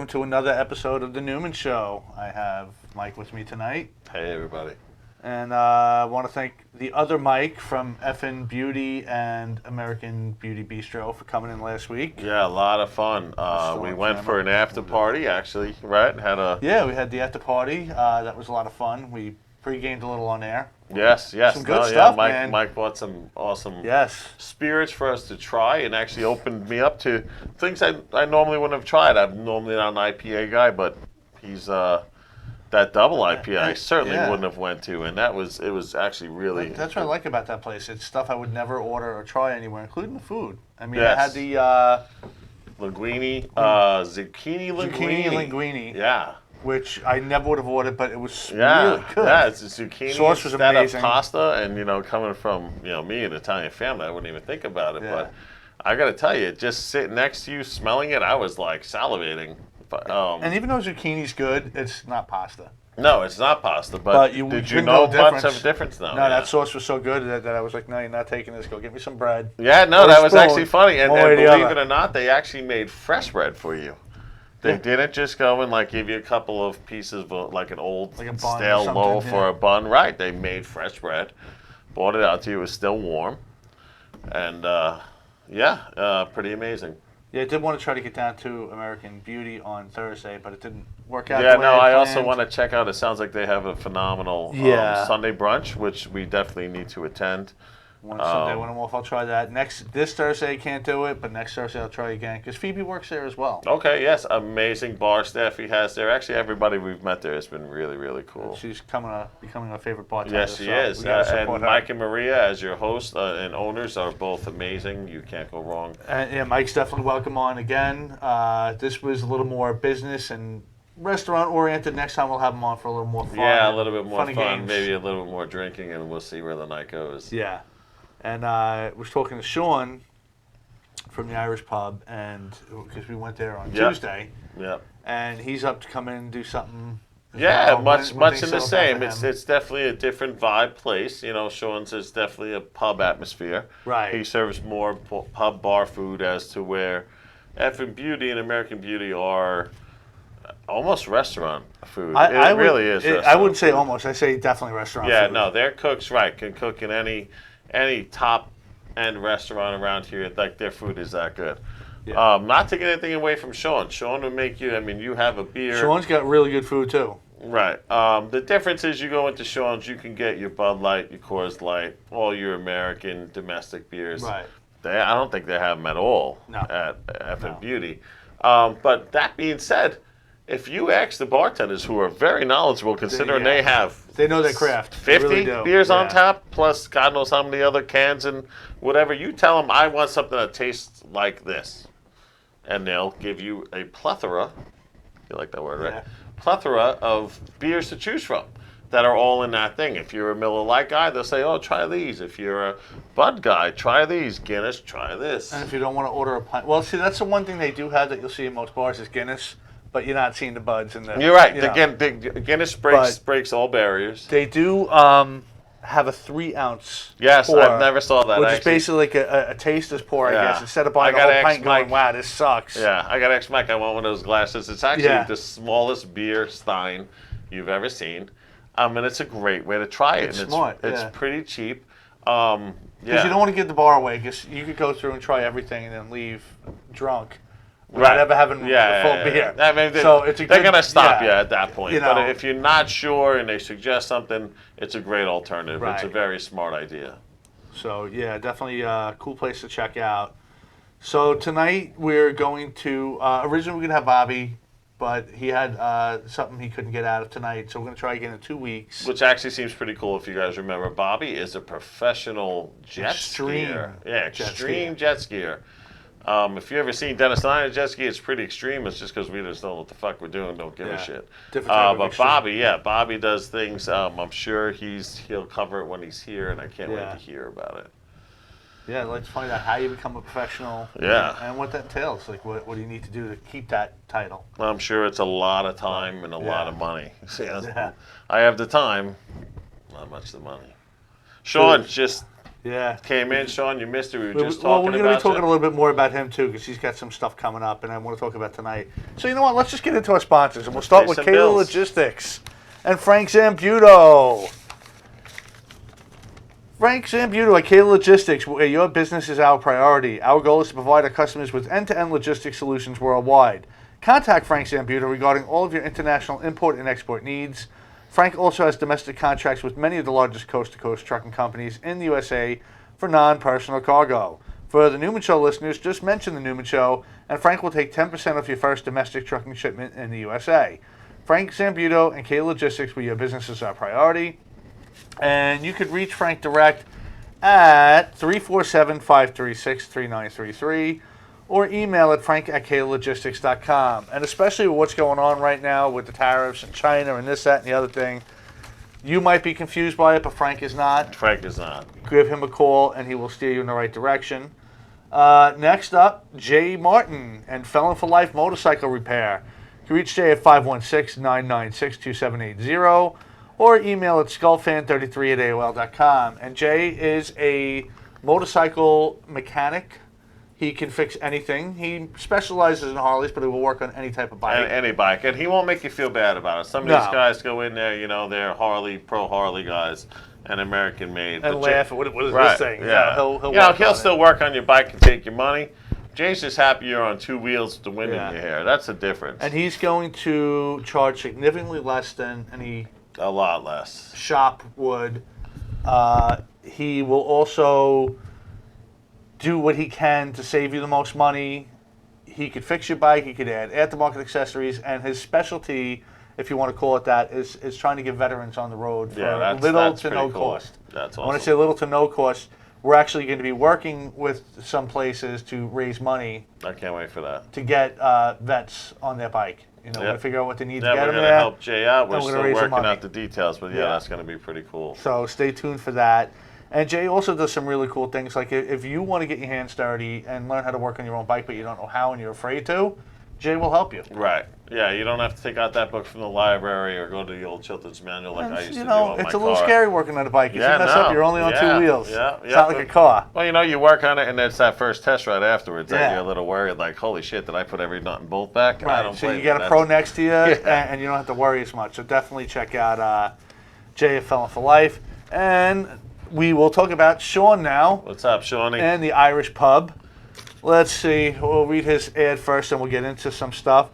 to another episode of The Newman Show. I have Mike with me tonight. Hey, everybody. And I want to thank the other Mike from FN Beauty and American Beauty Bistro for coming in last week. Yeah, a lot of fun. We went for an after party, actually, right? Yeah, we had the after party. That was a lot of fun. We pre-gamed a little on air. Yes. Some good stuff, man. Mike bought some awesome spirits for us to try and actually opened me up to things I normally wouldn't have tried. I'm normally not an IPA guy, but he's that double IPA I certainly wouldn't have went to, and it was actually really... That's what I like about that place. It's stuff I would never order or try anywhere, including the food. I mean, Yes. I had the... zucchini linguine. Yeah. Which I never would have ordered, but it was Yeah, really good. yeah, it's a zucchini Sauce was instead amazing. of pasta, and coming from me, an Italian family, I wouldn't even think about it. Yeah. But I got to tell you, just sitting next to you, smelling it, I was like salivating. And even though zucchini's good, it's not pasta. No, it's not pasta. But did you couldn't know tell much of a difference? No, Yeah. that sauce was so good that I was like, no, you're not taking this. Go get me some bread. Yeah, no, Or that a was spoon. actually funny. And One way or the believe other. it or not, they actually made fresh bread for you. They didn't just go and give you a couple of pieces of like an old Like a bun or stale something, loaf yeah. or a bun. Right? They made fresh bread, brought it out to you. It was still warm, and pretty amazing. Yeah, I did want to try to get down to American Beauty on Thursday, but it didn't work out. Yeah, the way I also planned. want to check out. It sounds like they have a phenomenal Sunday brunch, which we definitely need to attend. Sunday when I'm off, I'll try that. This Thursday I can't do it, but next Thursday I'll try again because Phoebe works there as well. Okay, yes, amazing bar staff he has there. Actually, everybody we've met there has been really, really cool. She's becoming a favorite bartender. Yes, she so is. we gotta support And her. Mike and Maria, as your host and owners, are both amazing. You can't go wrong. And yeah, Mike's definitely welcome on again. This was a little more business and restaurant oriented. Next time we'll have him on for a little more fun. Yeah, a little bit more fun, games. maybe a little bit more drinking, and we'll see where the night goes. Yeah. And I was talking to Sean from the Irish pub, and because we went there on Tuesday. Yep. And he's up to come in and do something. Yeah, when much things in the settle down same. for him. It's definitely a different vibe place. Sean's is definitely a pub atmosphere. Right. He serves more pub bar food as to where FN Beauty and American Beauty are almost restaurant food. It really is. I wouldn't say almost. I say definitely restaurant Yeah, food. no, their cooks can cook in any top end restaurant around here. Like their food is that good. Yeah. Not to get anything away from Sean. Sean will make you. I mean, you have a beer. Sean's got really good food too. Right. The difference is you go into Sean's, you can get your Bud Light, your Coors Light, all your American domestic beers. Right. I don't think they have them at all at FN Beauty. But that being said, if you ask the bartenders, who are very knowledgeable, considering they know their craft, 50 they really do. beers on tap, plus God knows how many other cans and whatever, you tell them, I want something that tastes like this. And they'll give you a plethora, you like that word, right? Yeah. Plethora of beers to choose from that are all in that thing. If you're a Miller Lite guy, they'll say, oh, try these. If you're a Bud guy, try these. Guinness, try this. And if you don't want to order a pint, well, see, that's the one thing they do have that you'll see in most bars is Guinness, but you're not seeing the Buds in the. You're right. The Guinness breaks all barriers. They do have a 3-ounce. Yes, pour, I've never saw that. Which is basically like a taster's pour, I Yeah. guess. Instead of buying a I gotta whole pint ask going, Mike. wow, this sucks. Yeah, I got to ask Mike. I want one of those glasses. It's actually the smallest beer stein you've ever seen. And it's a great way to try it. It's and smart. It's yeah. pretty cheap. Because you don't want to give the bar away, because you could go through and try everything and then leave drunk without ever having a full beer. I mean, so it's they're going to stop you at that point. You know. But if you're not sure and they suggest something, it's a great alternative. Right. It's a very smart idea. So, yeah, definitely a cool place to check out. So, tonight we're going to, originally we were going to have Bobby, but he had something he couldn't get out of tonight, so we're going to try again in 2 weeks. Which actually seems pretty cool if you guys remember. Bobby is a professional jet skier. Yeah, extreme jet skier. If you've ever seen Dennis and I on a jet ski, it's pretty extreme. It's just because we just don't know what the fuck we're doing, don't give a shit. Different type of but extreme. Bobby does things. I'm sure he'll cover it when he's here, and I can't wait to hear about it. Yeah, I'd like to find out how you become a professional. Yeah. And what that entails. Like, what do you need to do to keep that title? I'm sure it's a lot of time and a lot of money. I have the time, not much the money. Sean, just Yeah. Came in, Sean. You missed it. We were just Well, talking we're about going to be talking you. a little bit more about him, too, because he's got some stuff coming up, and I want to talk about tonight. So, you know what? Let's just get into our sponsors, and we'll start with some Kayla bills. Logistics and Frank Zambuto. Frank Zambuto at Kayla Logistics, where your business is our priority. Our goal is to provide our customers with end-to-end logistics solutions worldwide. Contact Frank Zambuto regarding all of your international import and export needs. Frank also has domestic contracts with many of the largest coast-to-coast trucking companies in the USA for non-personal cargo. For the Newman Show listeners, just mention the Newman Show, and Frank will take 10% off your first domestic trucking shipment in the USA. Frank Zambuto and Kayla Logistics, where your business is our priority. And you could reach Frank direct at 347-536-3933 or email at frank@kaylogistics.com. And especially with what's going on right now with the tariffs and China and this, that, and the other thing, you might be confused by it, but Frank is not. Frank is not. Give him a call, and he will steer you in the right direction. Next up, Jay Martin and Felon for Life Motorcycle Repair. You can reach Jay at 516-996-2780 or email at skullfan33@aol.com. And Jay is a motorcycle mechanic. He can fix anything. He specializes in Harleys, but he will work on any type of bike. Any bike. And he won't make you feel bad about it. Some of these guys go in there, they're pro Harley guys and American made. And laugh at what is right, this thing? Yeah. He'll still work on your bike and take your money. Jay's just happy you're on two wheels with the wind in your hair. That's the difference. And he's going to charge significantly less than any... A lot less. Shop would. He will also do what he can to save you the most money. He could fix your bike. He could add aftermarket accessories. And his specialty, if you want to call it that, is trying to get veterans on the road for little to no cost. That's awesome. When I say little to no cost, we're actually going to be working with some places to raise money. I can't wait for that. To get vets on their bike. We're going to figure out what they need to get them there. We're going to help Jay out. We're still working out the details, but that's going to be pretty cool. So stay tuned for that. And Jay also does some really cool things. Like if you want to get your hands dirty and learn how to work on your own bike, but you don't know how and you're afraid to, Jay will help you. Right. Yeah, you don't have to take out that book from the library or go to the old Chilton's manual like I used to do on my car. It's a little scary working on a bike. If you mess up, you're only on two wheels. Yeah, it's not like a car. Well, you work on it, and it's that first test right afterwards that you're a little worried, like, holy shit, did I put every nut and bolt back? Right, so you got a pro next to you, and you don't have to worry as much. So definitely check out Jay at Felon for Life. And we will talk about Sean now. What's up, Shawnee? And the Irish Pub. Let's see. We'll read his ad first, and we'll get into some stuff.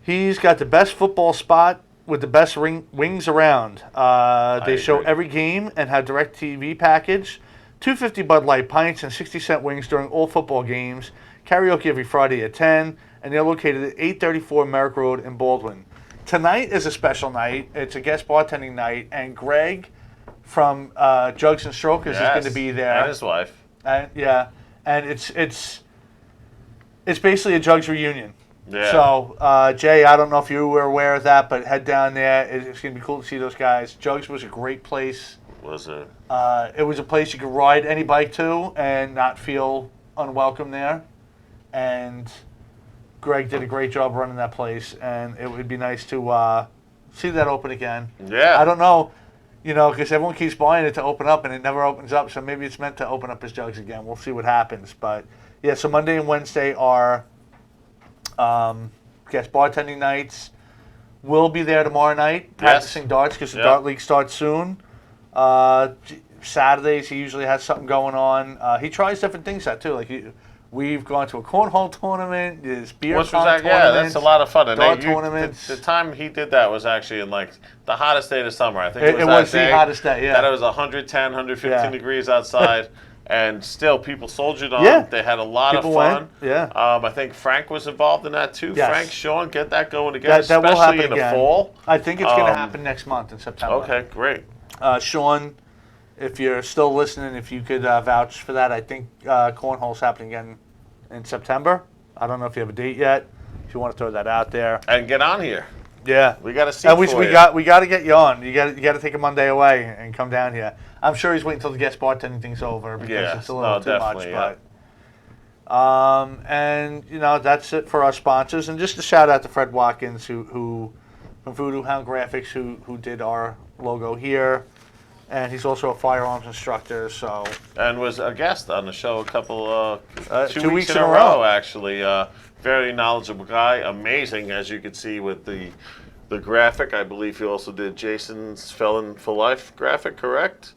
He's got the best football spot with the best wings around. They show every game and have direct TV package. $2.50 Bud Light pints and 60-cent wings during all football games. Karaoke every Friday at 10. And they're located at 834 Merrick Road in Baldwin. Tonight is a special night. It's a guest bartending night. And Greg from Jugs and Strokers is going to be there. And his wife. And it's basically a Jugs reunion. Yeah. So, Jay, I don't know if you were aware of that, but head down there. It's going to be cool to see those guys. Jugs was a great place. Was it? It was a place you could ride any bike to and not feel unwelcome there. And Greg did a great job running that place, and it would be nice to see that open again. Yeah. I don't know, because everyone keeps buying it to open up, and it never opens up, so maybe it's meant to open up as Jugs again. We'll see what happens. But, yeah, so Monday and Wednesday are guest bartending nights. We'll be there tomorrow night practicing darts because the Dart League starts soon. Saturdays, he usually has something going on. He tries different things out, too. Like we've gone to a cornhole tournament. There's beer tournaments. Yeah, that's a lot of fun. And dart tournaments. The time he did that was actually in like the hottest day of the summer. I think it was the hottest day. Yeah, that it was 110, 115 degrees outside. And still, people soldiered on. Yeah. They had a lot of fun. Yeah. I think Frank was involved in that too. Yes. Frank, Sean, get that going again, that will happen especially in again. the fall. I think it's going to happen next month in September. Okay, great. Sean, if you're still listening, if you could vouch for that, I think Cornhole's happening again in September. I don't know if you have a date yet. If you want to throw that out there. And get on here. Yeah. We got to see. And we got to get you on. You got to take a Monday away and come down here. I'm sure he's waiting until the guest bartending thing's over because it's a little too much. Yeah. But and that's it for our sponsors. And just a shout out to Fred Watkins who from Voodoo Hound Graphics who did our logo here. and he's also a firearms instructor. So and was a guest on the show a couple 2 weeks in a row actually. Very knowledgeable guy, amazing as you can see with the graphic. I believe he also did Jason's Felon for Life graphic, correct?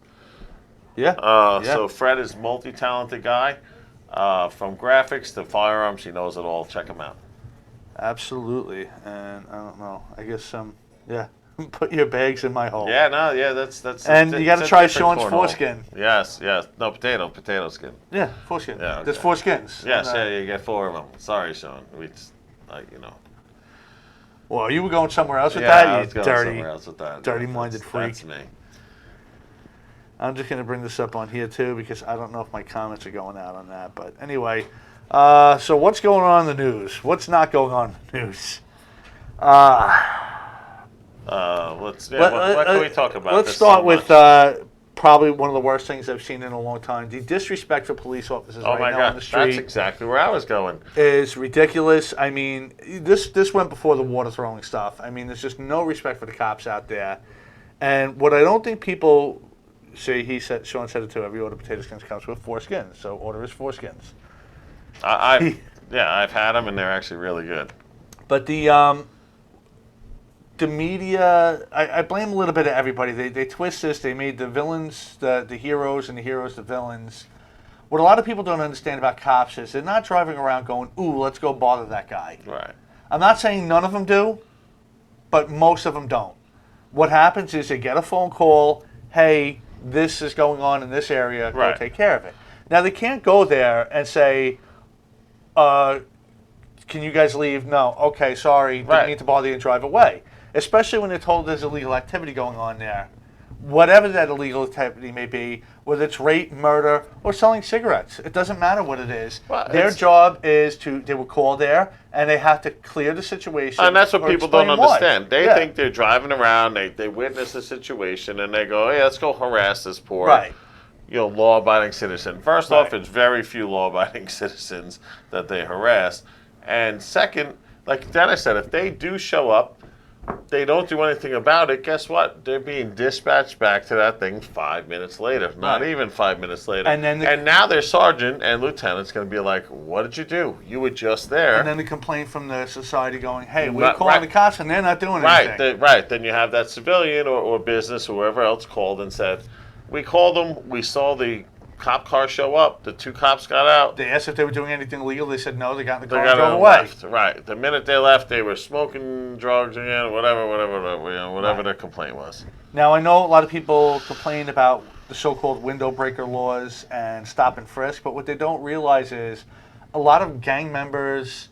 Yeah. So Fred is multi-talented guy. From graphics to firearms, he knows it all. Check him out. Absolutely. And I don't know. I guess yeah. Put your bags in my hole. Yeah, no, yeah, that's. And you got to try Sean's foreskin. Yes, no potato skin. Yeah, foreskin. Yeah, okay. There's four skins. Yes, you get 4 of them. Sorry, Sean. We just, Well, you were going somewhere else with yeah, that. I was going somewhere else with that. Dirty-minded freak. That's me. I'm just going to bring this up on here too because I don't know if my comments are going out on that. But anyway, so what's going on in the news? What's not going on in the news? What can we talk about? Let's start with probably one of the worst things I've seen in a long time. The disrespect for police officers now on the street. That's exactly where I was going. Is ridiculous. I mean, this went before the water throwing stuff. I mean, there's just no respect for the cops out there. And what I don't think people see, Sean said it too, every order of potato skins comes with 4 skins. So order is 4 skins. I've had them and they're actually really good. But the media, I blame a little bit of everybody. They twist this. They made the villains the heroes and the heroes the villains. What a lot of people don't understand about cops is they're not driving around going, ooh, let's go bother that guy. Right. I'm not saying none of them do, but most of them don't. What happens is they get a phone call, hey, this is going on in this area, go take care of it. Now, they can't go there and say, can you guys leave? No. Okay, sorry, didn't mean to bother you and drive away. Especially when they're told there's illegal activity going on there. Whatever that illegal activity may be, whether it's rape, murder, or selling cigarettes. It doesn't matter what it is. Well, their job is they were called there, and they have to clear the situation. And that's what people don't understand. They think they're driving around, they witness a situation, and they go, hey, let's go harass this poor law-abiding citizen. First off, it's very few law-abiding citizens that they harass. And second, like Dennis said, if they do show up, they don't do anything about it, guess what? They're being dispatched back to that thing 5 minutes later. Not even 5 minutes later. And now their sergeant and lieutenant's going to be like, what did you do? You were just there. And then the complaint from the society going, hey, we're calling the cops and they're not doing anything. Then you have that civilian or business or whoever else called and said, we called them, we saw the cop car show up, the 2 cops got out. They asked if they were doing anything illegal. They said no, they got in the car and drove away. Left. Right. The minute they left, they were smoking drugs again, whatever their complaint was. Now, I know a lot of people complain about the so-called window breaker laws and stop and frisk, but what they don't realize is a lot of gang members,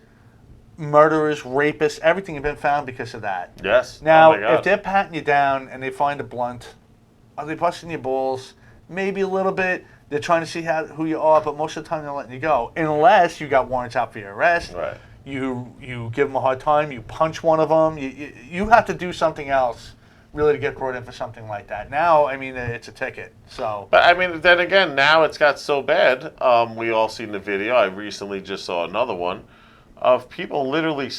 murderers, rapists, everything have been found because of that. Yes. Now, if they're patting you down and they find a blunt, are they busting your balls? Maybe a little bit. They're trying to see who you are, but most of the time they're letting you go. Unless you got warrants out for your arrest. Right. You give them a hard time. You punch one of them. You have to do something else really to get brought in for something like that. Now, I mean, it's a ticket. So. But, I mean, then again, now it's got so bad. We all seen the video. I recently just saw another one of people literally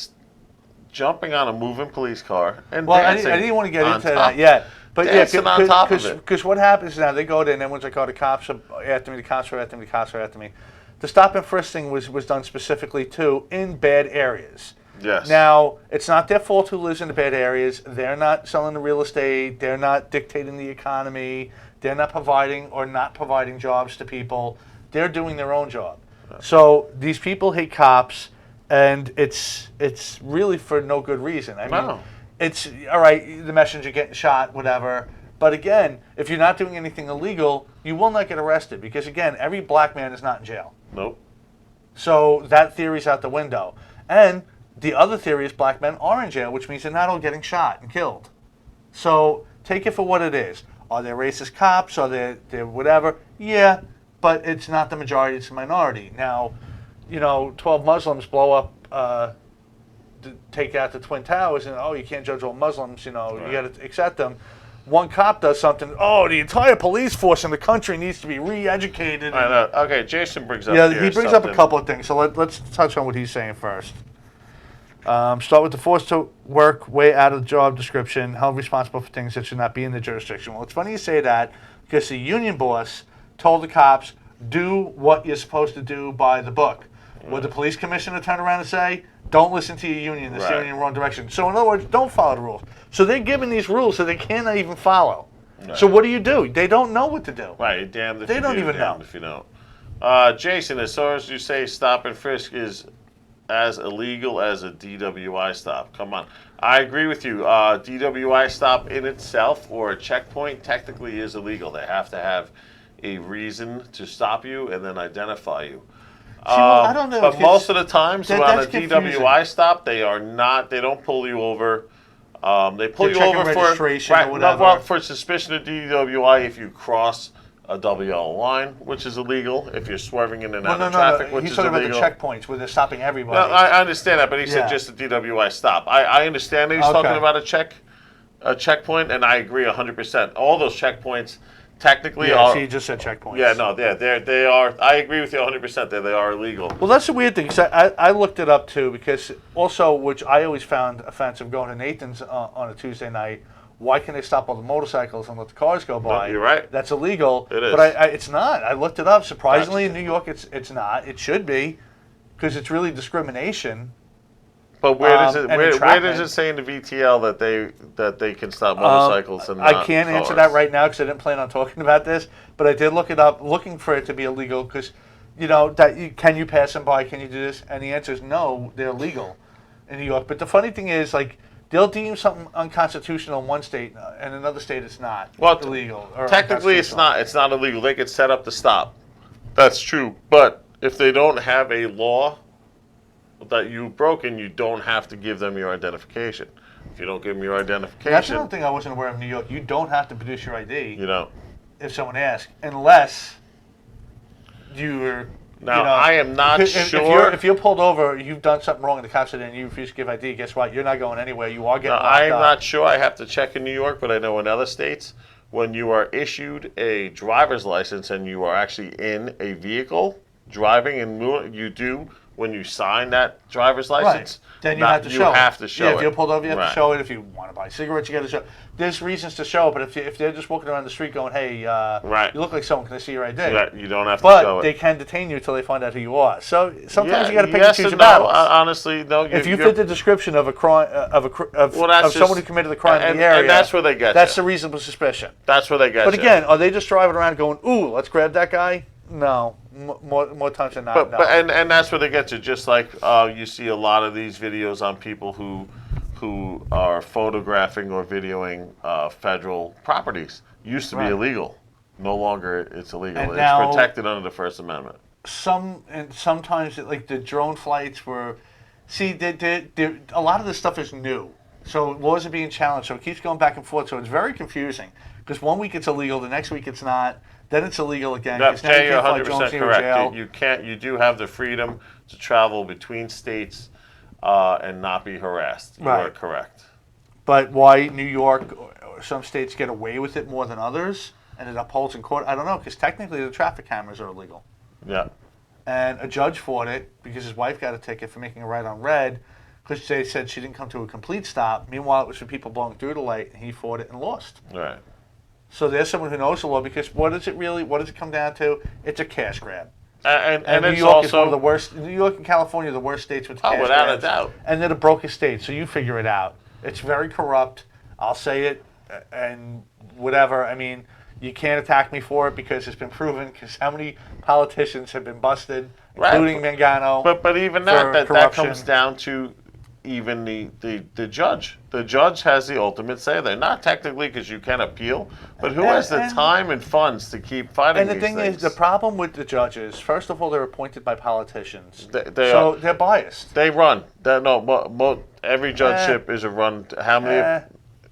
jumping on a moving police car and dancing. I didn't want to get into that yet. But on top of it. Because what happens now, they go there and everyone's like, oh, the cops are after me, the cops are after me, the cops are after me. The stop and frisk thing was done specifically, too, in bad areas. Yes. Now, it's not their fault who lives in the bad areas. They're not selling the real estate. They're not dictating the economy. They're not providing or not providing jobs to people. They're doing their own job. So these people hate cops, and it's really for no good reason. I mean, it's, all right, the messenger getting shot, whatever. But again, if you're not doing anything illegal, you will not get arrested. Because again, every black man is not in jail. Nope. So that theory's out the window. And the other theory is black men are in jail, which means they're not all getting shot and killed. So take it for what it is. Are there racist cops? Are there whatever? Yeah, but it's not the majority, it's the minority. Now, 12 Muslims blow up, take out the Twin Towers, and you can't judge all Muslims, you got to accept them. One cop does something, the entire police force in the country needs to be re-educated. I know. Okay, Jason brings up he brings up a couple of things, so let's touch on what he's saying first. Start with the forced to work way out of the job description, held responsible for things that should not be in the jurisdiction. Well, it's funny you say that because the union boss told the cops, do what you're supposed to do by the book. Would the police commissioner turn around and say, don't listen to your union, they're steering you in the wrong direction? So in other words, don't follow the rules. So they're given these rules so they cannot even follow. Right. So what do? They don't know what to do. Right, you're damned if they you don't do, even know. If you don't. Jason, as far as you say stop and frisk is as illegal as a DWI stop. Come on. I agree with you. DWI stop in itself or a checkpoint technically is illegal. They have to have a reason to stop you and then identify you. I don't know. But most of the times on a confusing. DWI stop, they are not. They don't pull you over. They pull you over for registration or whatever. Well, for suspicion of DWI if you cross a double yellow line, which is illegal. If you're swerving in and out of traffic, which is illegal. He's talking about the checkpoints where they're stopping everybody. No, I understand that, but he said just a DWI stop. I understand that he's talking about a checkpoint, and I agree 100%. All those checkpoints technically are. So you just said checkpoints. Yeah, no, they are. I agree with you 100% that they are illegal. Well, that's the weird thing. Cause I looked it up too because also, which I always found offensive, going to Nathan's on a Tuesday night. Why can they stop all the motorcycles and let the cars go by? No, you're right. That's illegal. It is. But it's not. I looked it up. Surprisingly, in New York, it's not. It should be, because it's really discrimination. But where does it where does it say in the VTL that they can stop motorcycles and not I can't cars? answer that right now because I didn't plan on talking about this. But I did look it up, looking for it to be illegal because, can you pass them by? Can you do this? And the answer is no. They're legal in New York. But the funny thing is, like, they'll deem something unconstitutional in one state, and in another state it's not illegal. Or technically, it's not. It's not illegal. They could set up the stop. That's true. But if they don't have a law that you've broken, you don't have to give them your identification. If you don't give them your identification, that's another thing I wasn't aware of in New York. You don't have to produce your ID. You know, if someone asks, unless you're. Now, I am not sure. If you're pulled over, you've done something wrong, and the cops said, and you refuse to give ID, guess what? You're not going anywhere. You are getting locked up. I'm not sure. I have to check in New York, but I know in other states, when you are issued a driver's license and you are actually in a vehicle driving, and you do when you sign that driver's license, then you have to show it. You have to show it. If you're pulled over, you have to show it. If you want to buy cigarettes, you got to show it. There's reasons to show it, but if they're just walking around the street going, hey, you look like someone, can I see your ID? You don't have to show it. But they can detain you until they find out who you are. So sometimes you got to pick yes and choose your no. battles. Honestly, no. If you fit the description of a crime, of someone who committed the crime in the area, and that's where they get that's the reasonable suspicion. That's where they get But again, are they just driving around going, ooh, let's grab that guy? No. More times than not, no. And that's where they get you. Just like you see a lot of these videos on people who are photographing or videoing federal properties. Used to be illegal. No longer it's illegal. And it's now, protected under the First Amendment. Sometimes like the drone flights were, a lot of this stuff is new. So laws are being challenged. So it keeps going back and forth. So it's very confusing because 1 week it's illegal, the next week it's not. Then it's illegal again. Jay, you're 100% correct. You do have the freedom to travel between states and not be harassed. You are correct. But why New York or some states get away with it more than others and it upholds in court, I don't know, because technically the traffic cameras are illegal. Yeah. And a judge fought it because his wife got a ticket for making a right on red because they said she didn't come to a complete stop. Meanwhile, it was for people blowing through the light, and he fought it and lost. Right. So there's someone who knows the law because what does it come down to? It's a cash grab. And New it's York also is one of the worst. New York and California are the worst states with cash without grabs. a doubt. And they're the brokest states, so you figure it out. It's very corrupt. I'll say it, and whatever. I mean, you can't attack me for it because it's been proven. Because how many politicians have been busted, including Mangano? But even that comes down to even the judge. The judge has the ultimate say there. Not technically because you can appeal, but who has the time and funds to keep fighting these things? And the thing is, the problem with the judges, first of all, they're appointed by politicians. They're biased. They run. Every judgeship is a run. How many?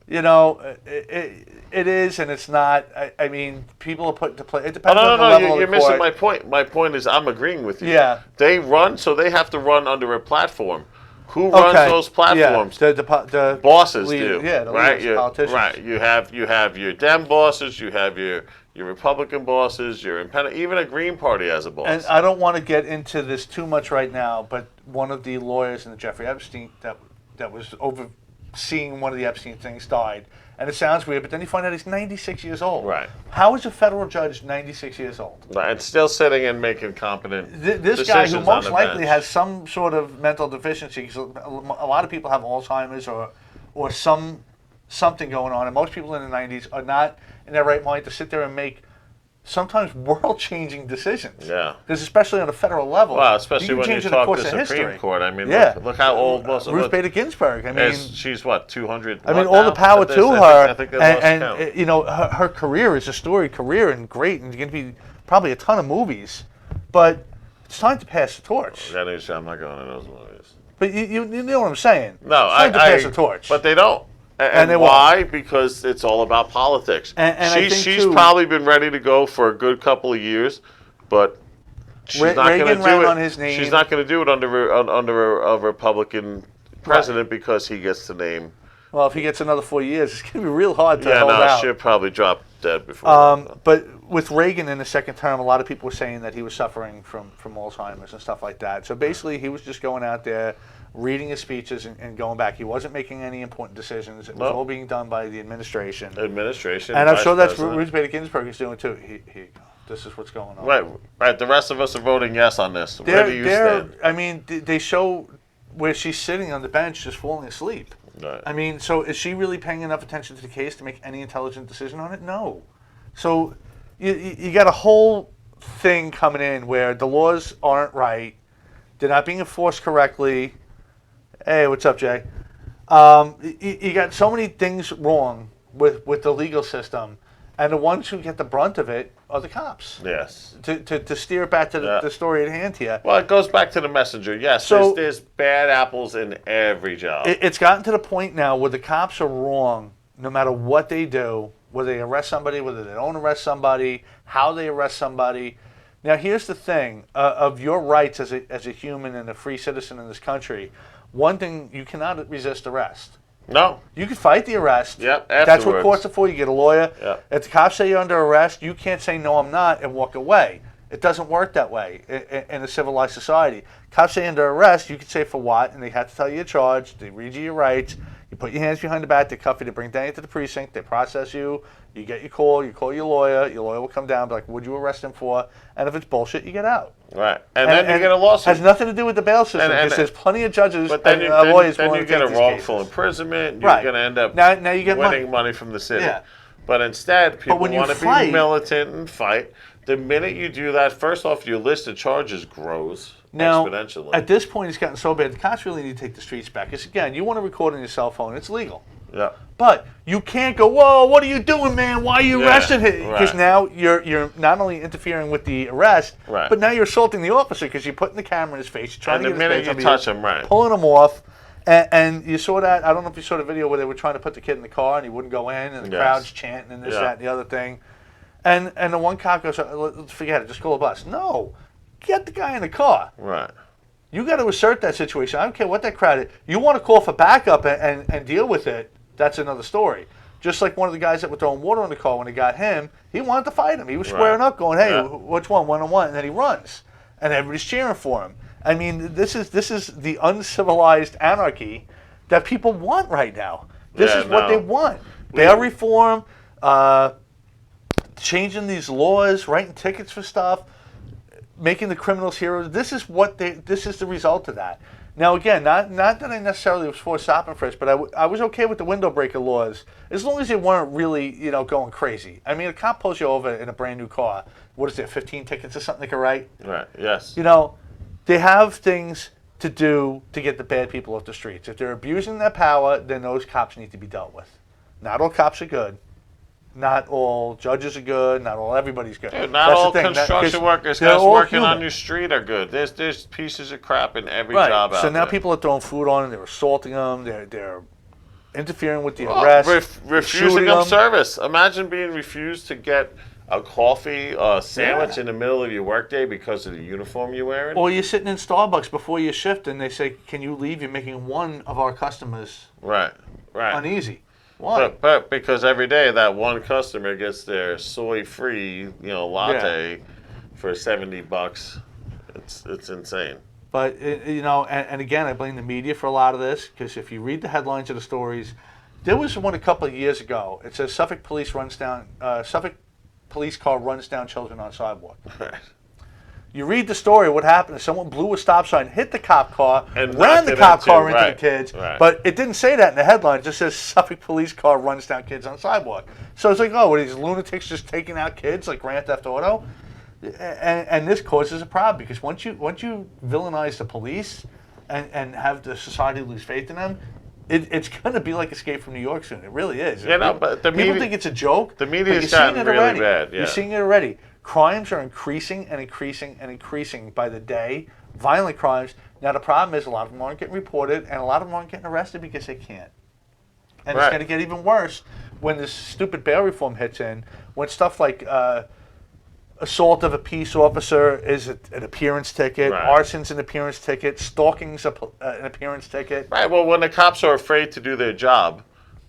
It is and it's not. I mean, people are put to play. It depends on the level of the court. You're missing my point. My point is I'm agreeing with you. Yeah. They run, so they have to run under a platform. Who runs those platforms? Yeah, the bosses leader, do. Yeah, the right? leaders, politicians. Right. You have your Dem bosses. You have your Republican bosses. Your independent. Even a Green Party has a boss. And I don't want to get into this too much right now, but one of the lawyers in the Jeffrey Epstein that was overseeing one of the Epstein things died. And it sounds weird, but then you find out he's 96 years old. Right. How is a federal judge 96 years old? Right, and still sitting and making competent This guy who decisions most on the likely bench. has some sort of mental deficiency, because a lot of people have Alzheimer's or something going on, and most people in the 90s are not in their right mind to sit there and make sometimes world-changing decisions. Yeah. Because especially on a federal level, Well, especially you can when you change the talk course the of Supreme history. Court. I mean, Yeah. look how old most of Ruth Bader Ginsburg. I mean, she's what, 200? I mean, what all now? the power to her. I think they lost count. And you know, her career is a storied career and great, and going to be probably a ton of movies. But it's time to pass the torch. That is, I'm not going to those movies. But you know what I'm saying? No, it's time to pass the torch. But they don't. And they why? won't. Because it's all about politics. And I think she's too, probably been ready to go for a good couple of years, but she's not going to Reagan do ran it. on his name. She's not going to do it under a Republican president because he gets the name. Well, if he gets another 4 years, it's going to be real hard to Yeah, hold no, out. she'll probably drop dead before. But with Reagan in the second term, a lot of people were saying that he was suffering from Alzheimer's and stuff like that. So basically, he was just going out there, reading his speeches and going back. He wasn't making any important decisions. It was all being done by the administration. And I'm sure that's president. what Ruth Bader Ginsburg is doing too. Here you go. This is what's going on. Right. The rest of us are voting yes on this. Where do you stand? I mean, they show where she's sitting on the bench just falling asleep. Right. I mean, so is she really paying enough attention to the case to make any intelligent decision on it? No. So you got a whole thing coming in where the laws aren't right. They're not being enforced correctly. Hey, what's up, Jay? You got so many things wrong with the legal system, and the ones who get the brunt of it are the cops. Yes. To steer back to the story at hand here. Well, it goes back to the messenger. Yes, So, there's bad apples in every job. It's gotten to the point now where the cops are wrong no matter what they do, whether they arrest somebody, whether they don't arrest somebody, how they arrest somebody. Now, here's the thing of your rights as a human and a free citizen in this country. One thing, you cannot resist arrest. No. You can fight the arrest. Yep, That's what afterwards. courts are for. You get a lawyer. Yep. If the cops say you're under arrest, you can't say, no, I'm not, and walk away. It doesn't work that way in a civilized society. Cops say under arrest, you can say for what, and they have to tell you your charge. They read you your rights. You put your hands behind the back, they cuff you, they bring down you to the precinct, they process you, you get your call, you call your lawyer will come down, be like, what'd you arrest him for? And if it's bullshit, you get out. Right. And then you get a lawsuit. Has nothing to do with the bail system, because there's plenty of judges and lawyers then willing you to get take a these wrongful cases. imprisonment. You're Right. going to end up now you get winning money from the city. Yeah. But instead, people when you want to fight- be militant and fight. The minute you do that, first off, your list of charges grows Now, exponentially. at this point, it's gotten so bad, the cops really need to take the streets back. Because, again, you want to record on your cell phone, it's legal. Yeah. But you can't go, whoa, what are you doing, man? Why are you arresting him? Because right. now you're not only interfering with the arrest, Right. but now you're assaulting the officer because you're putting the camera in his face. You're trying And to the get his minute face you over touch him, right. pulling him off. And you saw that, I don't know if you saw the video where they were trying to put the kid in the car and he wouldn't go in, and the crowd's chanting and this, that, and the other thing. And the one cop goes, let's forget it, just call a bus. No, get the guy in the car. Right. You got to assert that situation. I don't care what that crowd is. You want to call for backup and deal with it, that's another story. Just like one of the guys that were throwing water on the car when they got him, he wanted to fight him. He was squaring up going, hey, which one, one-on-one? And then he runs. And everybody's cheering for him. I mean, this is the uncivilized anarchy that people want right now. This is what they want. Bail reform, changing these laws, writing tickets for stuff, making the criminals heroes. This is the result of that. Now, again, not that I necessarily was for stop and frisk, but I was okay with the window breaker laws as long as they weren't really, going crazy. I mean, a cop pulls you over in a brand new car. What is it, 15 tickets or something they can write? Right. Yes. They have things to do to get the bad people off the streets. If they're abusing their power, then those cops need to be dealt with. Not all cops are good. Not all judges are good. Not all everybody's good. Dude, not That's all the thing. construction workers, guys working on your street are good. There's pieces of crap in every job out there. So now people are throwing food on them. They're assaulting them. They're interfering with the arrest. Refusing them service. Imagine being refused to get a coffee, a sandwich Yeah. in the middle of your workday because of the uniform you're wearing. Or you're sitting in Starbucks before your shift and they say, "Can you leave? You're making one of our customers Right, right. uneasy." Why? But because every day that one customer gets their soy-free, latte for $70, it's insane. But and again, I blame the media for a lot of this because if you read the headlines of the stories, there was one a couple of years ago. It says Suffolk police car runs down children on sidewalk. Right. You read the story. What happened is someone blew a stop sign, hit the cop car, And ran knocked the it cop into- car into right, the kids. right. But it didn't say that in the headline. It just says Suffolk police car runs down kids on sidewalk. So it's like, oh, what are these lunatics just taking out kids like Grand Theft Auto? And this causes a problem because once you villainize the police and have the society lose faith in them, it's going to be like Escape from New York soon. It really is. Yeah, no, but the people media- think it's a joke. the media's but you're seeing gotten it really already. bad, yeah. You're seeing it already. Crimes are increasing and increasing and increasing by the day. Violent crimes. Now the problem is a lot of them aren't getting reported, and a lot of them aren't getting arrested because they can't. And Right. it's going to get even worse when this stupid bail reform hits in. When stuff like assault of a peace officer is an appearance ticket, Right. arson's an appearance ticket, stalking's an appearance ticket. Right. Well, when the cops are afraid to do their job,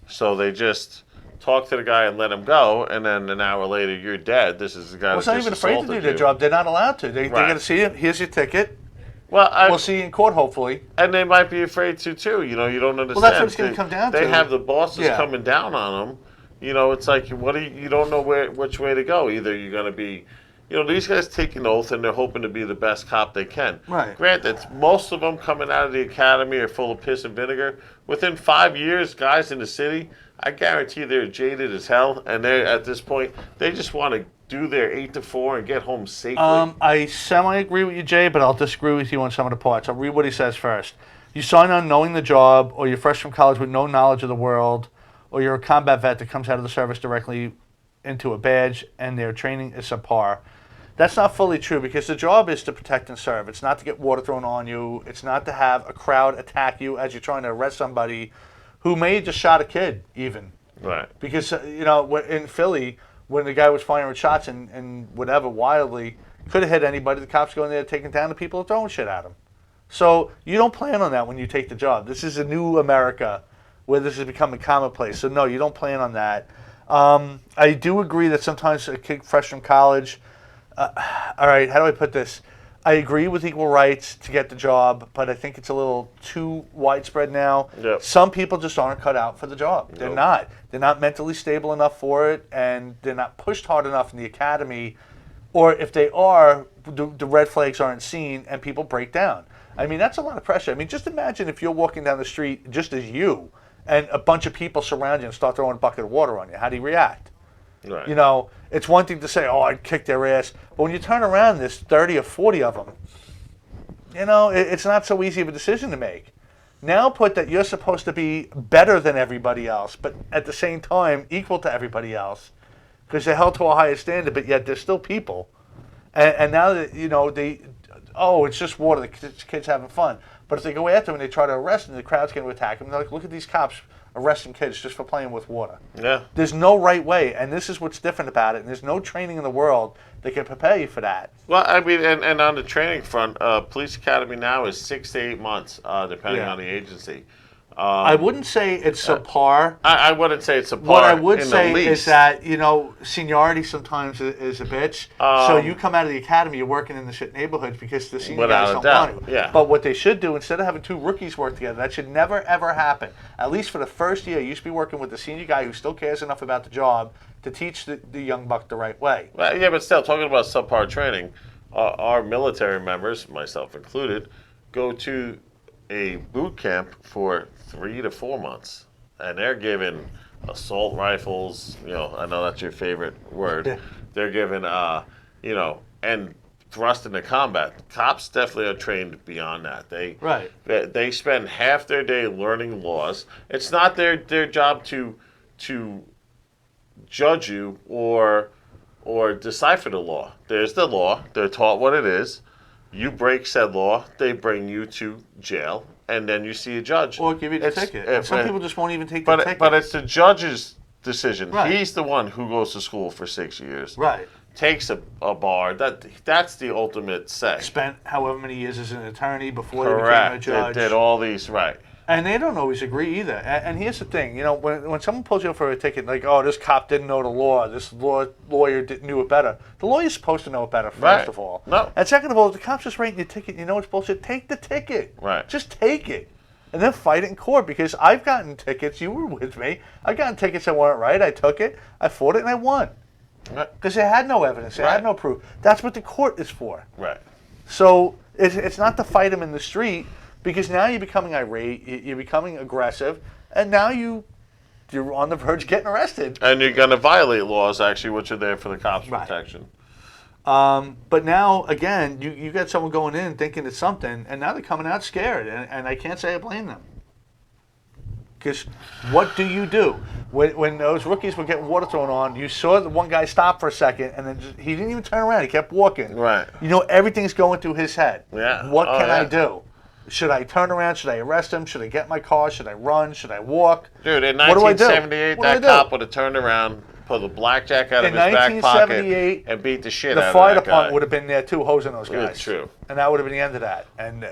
so they just talk to the guy and let him go, and then an hour later you're dead. This is the guy Well, that it's not just even afraid to do assaulted their you. job. They're not allowed to. They're Right. going to see it. Here's your ticket. Well, We'll see you in court, hopefully. and they might be afraid to too. You don't understand. Well, that's what it's gonna come down They to. have the bosses Yeah. coming down on them. It's like you don't know which way to go. Either you're going to be, these guys take an oath and they're hoping to be the best cop they can. Right. Granted, most of them coming out of the academy are full of piss and vinegar. Within 5 years, guys in the city, I guarantee they're jaded as hell, and they at this point they just want to do their 8 to 4 and get home safely. I semi-agree with you, Jay, but I'll disagree with you on some of the parts. I'll read what he says first. You sign on knowing the job, or you're fresh from college with no knowledge of the world, or you're a combat vet that comes out of the service directly into a badge, and their training is subpar. That's not fully true because the job is to protect and serve. It's not to get water thrown on you. It's not to have a crowd attack you as you're trying to arrest somebody who may have just shot a kid, even. Right. Because, in Philly, when the guy was firing shots and whatever wildly, could have hit anybody. The cops go in there taking down the people and throwing shit at him. So you don't plan on that when you take the job. This is a new America where this is becoming commonplace. So no, you don't plan on that. I do agree that sometimes a kid fresh from college, all right, how do I put this? I agree with equal rights to get the job, but I think it's a little too widespread now. Yep. Some people just aren't cut out for the job. They're Nope. not. They're not mentally stable enough for it, and they're not pushed hard enough in the academy. Or if they are, the red flags aren't seen, and people break down. I mean, that's a lot of pressure. I mean, just imagine if you're walking down the street just as you, and a bunch of people surround you and start throwing a bucket of water on you. How do you react? Right. It's one thing to say, oh, I'd kick their ass. But when you turn around, there's 30 or 40 of them. It's not so easy of a decision to make. Now put that you're supposed to be better than everybody else, but at the same time equal to everybody else, because they're held to a higher standard, but yet they're still people. And now that, it's just water, the kids having fun. But if they go after them and they try to arrest them, the crowd's going to attack them. They're like, look at these cops arresting kids just for playing with water. Yeah. There's no right way, and this is what's different about it. And there's no training in the world that can prepare you for that. Well, I mean, and on the training front, police academy now is 6 to 8 months, depending Yeah. on the agency. I wouldn't say it's subpar. I wouldn't say it's a What I par would in say the least. is that, seniority sometimes is a bitch. So you come out of the academy, you're working in the shit neighborhoods because the senior Without guys a don't doubt, want to. yeah. But what they should do, instead of having two rookies work together, that should never, ever happen. At least for the first year, you should be working with the senior guy who still cares enough about the job to teach the young buck the right way. Well, yeah, but still, talking about subpar training, our military members, myself included, go to a boot camp for 3 to 4 months, and they're given assault rifles. I know that's your favorite word. Yeah. They're given, and thrust into combat. Cops definitely are trained beyond that. Right. They spend half their day learning laws. It's not their job to judge you or decipher the law. There's the law. They're taught what it is. You break said law, they bring you to jail, and then you see a judge. Or give you the ticket. And some people just won't even take the ticket. But it's the judge's decision. Right. He's the one who goes to school for 6 years. Right. Takes a bar. That's the ultimate say. Spent however many years as an attorney before Correct. they became a judge. Did all these right. And they don't always agree either. And here's the thing, when someone pulls you up for a ticket, like, oh, this cop didn't know the law, this lawyer knew it better. The lawyer's supposed to know it better, first of all. No. And second of all, if the cop's just writing your ticket, you know it's bullshit, take the ticket. Right. Just take it. And then fight it in court, because I've gotten tickets, you were with me, I've gotten tickets that weren't right, I took it, I fought it, and I won. Because they had no evidence, they had no proof. That's what the court is for. Right. So it's not to fight them in the street, because now you're becoming irate, you're becoming aggressive, and now you're on the verge of getting arrested. And you're going to violate laws, actually, which are there for the cops' protection. But now, again, you got someone going in thinking it's something, and now they're coming out scared, and I can't say I blame them. Because what do you do? When those rookies were getting water thrown on, you saw the one guy stop for a second, and then he didn't even turn around. He kept walking. Right. Everything's going through his head. Yeah. What can I do? Should I turn around? Should I arrest him? Should I get my car? Should I run? Should I walk? Dude, in What do I do? 1978, that cop would have turned around, pulled a blackjack out of his back pocket, and beat the shit out of that guy. The fire department would have been there too, hosing those guys. It's true. And that would have been the end of that. And,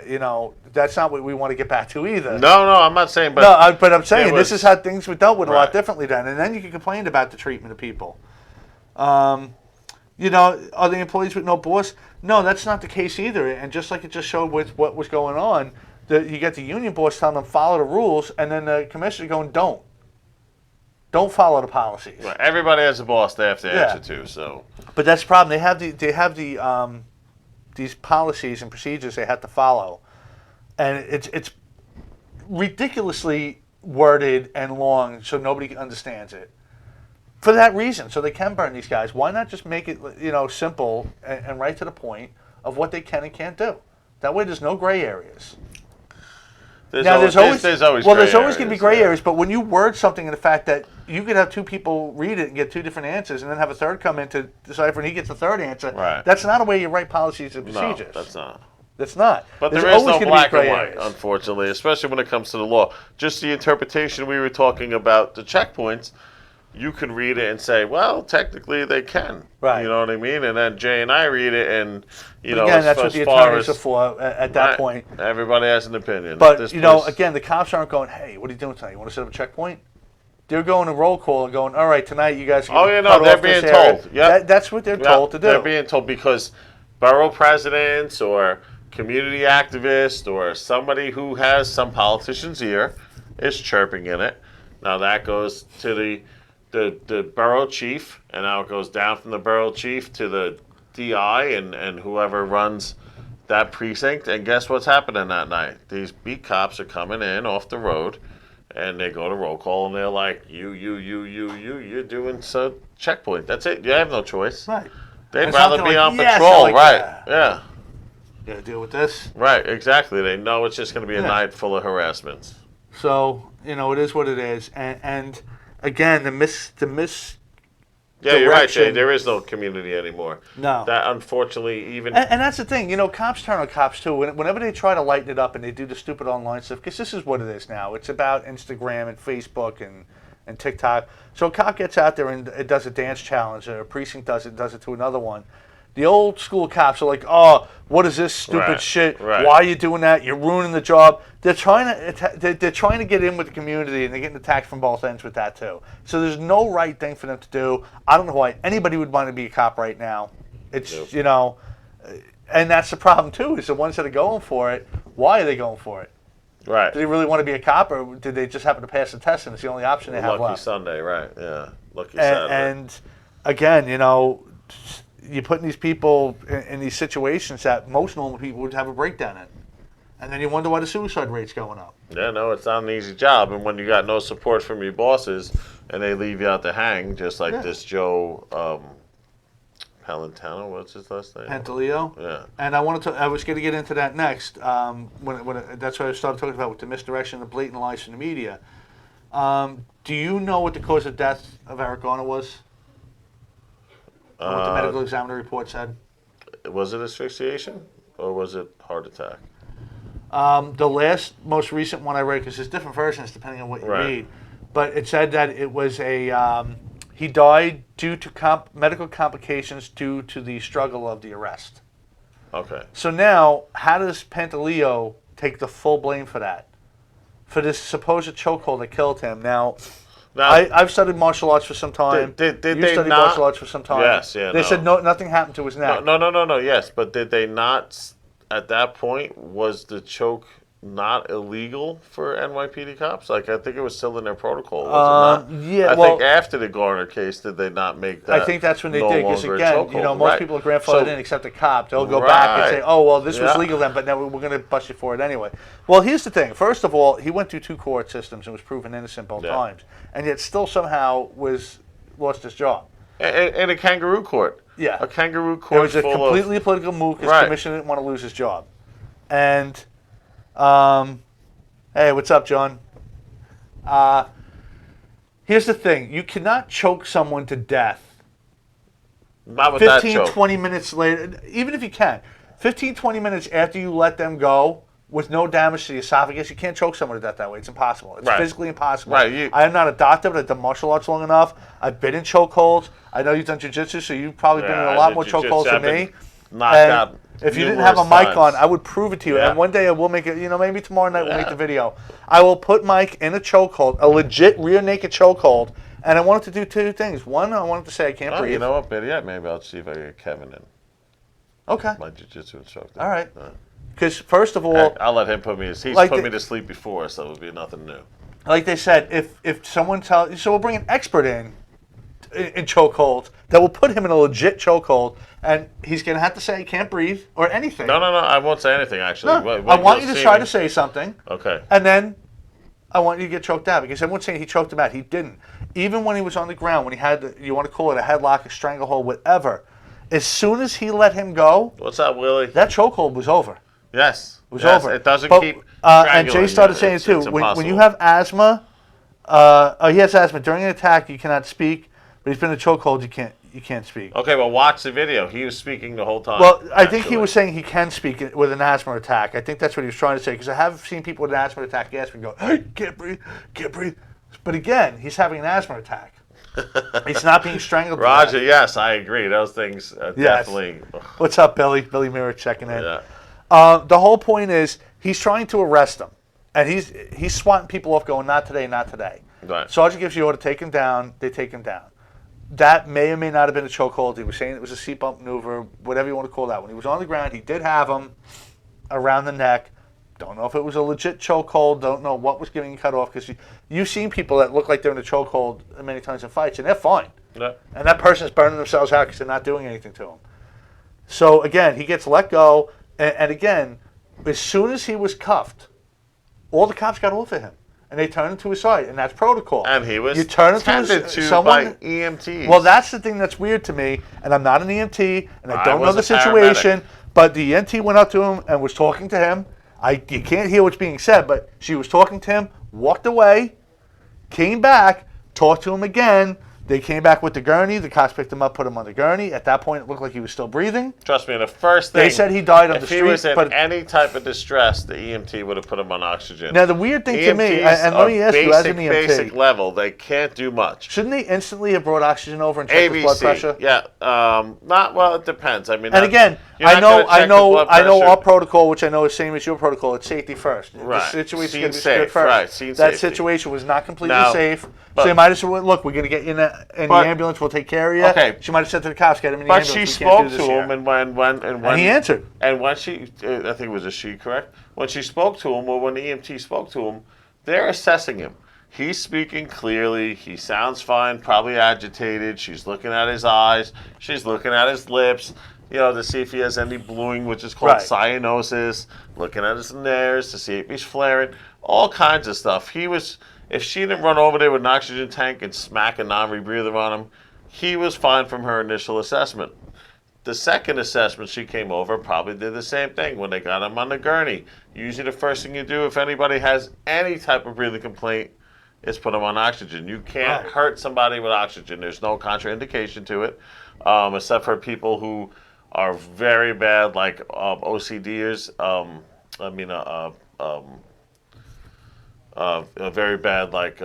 that's not what we want to get back to either. No, I'm not saying, but... No, but I'm saying this is how things were dealt with a lot Right. differently then. And then you can complain about the treatment of people. Are the employees with no boss? No, that's not the case either. And just like it just showed with what was going on, you get the union boss telling them follow the rules, and then the commissioner going don't follow the policies. Right. Everybody has a boss they have to answer to, so... But that's the problem. They have these policies and procedures they have to follow, and it's ridiculously worded and long, so nobody understands it. For that reason, so they can burn these guys. Why not just make it simple and right to the point of what they can and can't do? That way, there's no gray areas. There's always going to be gray areas, but when you word something in the fact that you could have two people read it and get two different answers, and then have a third come in to decipher, and he gets the third answer, that's not a way you write policies and procedures. No, that's not. That's not. But there is no black and white, unfortunately, especially when it comes to the law. Just the interpretation we were talking about, the checkpoints, you can read it and say, well, technically they can. Right. You know what I mean? And then Jay and I read it, and, again, that's what the attorneys are for at that point. Everybody has an opinion. But, again, the cops aren't going, hey, what are you doing tonight? You want to set up a checkpoint? They're going to roll call and going, all right, tonight you guys can they're being told. Yep. That's what they're told to do. They're being told because borough presidents or community activists or somebody who has some politician's ear is chirping in it. Now that goes to the borough chief, and now it goes down from the borough chief to the DI and whoever runs that precinct. And guess what's happening that night? These beat cops are coming in off the road, and they go to roll call, and they're like, you're doing so checkpoint. That's it. You have no choice. Right. They'd rather be on patrol, right? That. Yeah. You got to deal with this. Right, exactly. They know it's just going to be a night full of harassments. So, it is what it is. And again, yeah, you're right, Jay. There is no community anymore. No. That, unfortunately, even... And that's the thing. Cops turn on cops, too. Whenever they try to lighten it up and they do the stupid online stuff, because this is what it is now. It's about Instagram and Facebook and TikTok. So a cop gets out there and it does a dance challenge, or a precinct does it to another one. The old school cops are like, oh, what is this stupid shit? Right. Why are you doing that? You're ruining the job. They're trying to get in with the community, and they're getting attacked from both ends with that too. So there's no right thing for them to do. I don't know why anybody would want to be a cop right now. It's and that's the problem too. Is the ones that are going for it. Why are they going for it? Right. Do they really want to be a cop, or did they just happen to pass the test and it's the only option they have left? Lucky Sunday, right? Yeah, lucky Saturday. And again, you're putting these people in these situations that most normal people would have a breakdown in. And then you wonder why the suicide rate's going up. Yeah, no, it's not an easy job. And when you got no support from your bosses and they leave you out to hang, just like this Joe Palantano, what's his last name? Pantaleo. Yeah. And I was going to get into that next. That's what I started talking about with the misdirection, the blatant lies from the media. Do you know what the cause of death of Eric Garner was? What the medical examiner report said? Was it asphyxiation or was it heart attack? The most recent one I read, because there's different versions depending on what you read, but it said that it was he died due to medical complications due to the struggle of the arrest. Okay. So now, how does Pantaleo take the full blame for that? For this supposed chokehold that killed him. Now I've studied martial arts for some time. Did you they studied not, martial arts for some time. Yes, yeah. They said nothing happened to his neck. No. Yes, but did they not? At that point, was the choke not illegal for NYPD cops? Like, I think it was still in their protocol. Was it not? Yeah. I think after the Garner case, did they not make that? I think that's when they no did. Because longer a again, chokehold? most people are grandfathered in except the cop. They'll go back and say, "Oh, well, this was legal then, but now we're going to bust you for it anyway." Well, here's the thing. First of all, he went through 2 court systems and was proven innocent both times, and yet still somehow lost his job. In a kangaroo court. Yeah. A kangaroo court. It was a completely political move. His commissioner didn't want to lose his job, and hey, what's up, John? Here's the thing. You cannot choke someone to death. Not with 15, 20 minutes later, even if you can. 15, 20 minutes after you let them go with no damage to the esophagus, you can't choke someone to death that way. It's impossible. It's physically impossible. Right. I am not a doctor, but I've done martial arts long enough. I've been in chokeholds. I know you've done jiu-jitsu, so you've probably been in a lot more chokeholds than me. Knocked out. If you didn't have a mic on, I would prove it to you. Yeah. And one day I will make it, maybe tomorrow night we'll make the video. I will put Mike in a chokehold, a legit rear naked chokehold, and I wanted to do 2 things. One, I wanted to say I can't breathe. You know what, better yet, maybe I'll see if I get Kevin in. Okay. My jiu-jitsu instructor. All right. Because first of all, I'll let him put me. He's put me to sleep before, so it'll be nothing new. Like they said, if someone tells, so we'll bring an expert in chokeholds that will put him in a legit chokehold, and he's going to have to say he can't breathe or anything. No. I won't say anything, actually. No, I want you to try to say something. Okay. And then I want you to get choked out, because everyone's saying he choked him out. He didn't. Even when he was on the ground, when he had, you want to call it a headlock, a stranglehold, whatever, as soon as he let him go, what's up, Willie? that chokehold was over. Yes. It was over. It doesn't keep and Jay started saying it too. When you have asthma, he has asthma. During an attack, you cannot speak, but he's been in a chokehold, you can't speak. Okay, well, watch the video. He was speaking the whole time. Well, I think he was saying he can speak with an asthma attack. I think that's what he was trying to say, because I have seen people with an asthma attack gasp and go, "Hey, can't breathe." But again, he's having an asthma attack. He's not being strangled. Roger, yes, I agree. Those things definitely. What's up, Billy? Billy Mirror checking in. Yeah. The whole point is he's trying to arrest him, and he's swatting people off, going, "Not today, not today." Right. Sergeant gives the order, take him down. They take him down. That may or may not have been a chokehold. He was saying it was a seat bump maneuver, whatever you want to call that. When he was on the ground, he did have him around the neck. Don't know if it was a legit chokehold. Don't know what was getting cut off, because you've seen people that look like they're in a chokehold many times in fights, and they're fine. Yeah. And that person's burning themselves out because they're not doing anything to him. So again, he gets let go, and again, as soon as he was cuffed, all the cops got off of him, and they turned him to his side, and that's protocol. And he was tended to someone by EMTs. Well, that's the thing that's weird to me, and I'm not an EMT, and I don't know was the a situation, paramedic. but the EMT went up to him and was talking to him. You can't hear what's being said, but she was talking to him, walked away, came back, talked to him again. They came back with the gurney. The cops picked him up, put him on the gurney. At that point, it looked like he was still breathing. Trust me, the first thing... They said he died on the street. If he was in any type of distress, the EMT would have put him on oxygen. Now, the weird thing to me, and let me ask you, as an EMT... basic level, they can't do much. Shouldn't they instantly have brought oxygen over and checked his blood pressure? Yeah. Well, it depends. I mean... And again, I know our protocol, which I know is same as your protocol. It's safety first. Right. The situation is going to be safe, good first. Right. That situation was not completely safe. But, so they might have said, "Look, we're going to get you in the ambulance. We'll take care of you." Okay. She might have said to the cops, "Get him in the but ambulance." But she spoke to him, and he answered. And when she, I think it was a she, correct? When she spoke to him, or when the EMT spoke to him, they're assessing him. He's speaking clearly. He sounds fine, probably agitated. She's looking at his eyes. She's looking at his lips, to see if he has any bluing, which is called cyanosis. Looking at his nares to see if he's flaring. All kinds of stuff. If she didn't run over there with an oxygen tank and smack a non-rebreather on him, he was fine from her initial assessment. The second assessment, she came over, probably did the same thing when they got him on the gurney. Usually the first thing you do if anybody has any type of breathing complaint is put them on oxygen. You can't hurt somebody with oxygen. There's no contraindication to it, except for people who are very bad, like OCDers. Very bad, like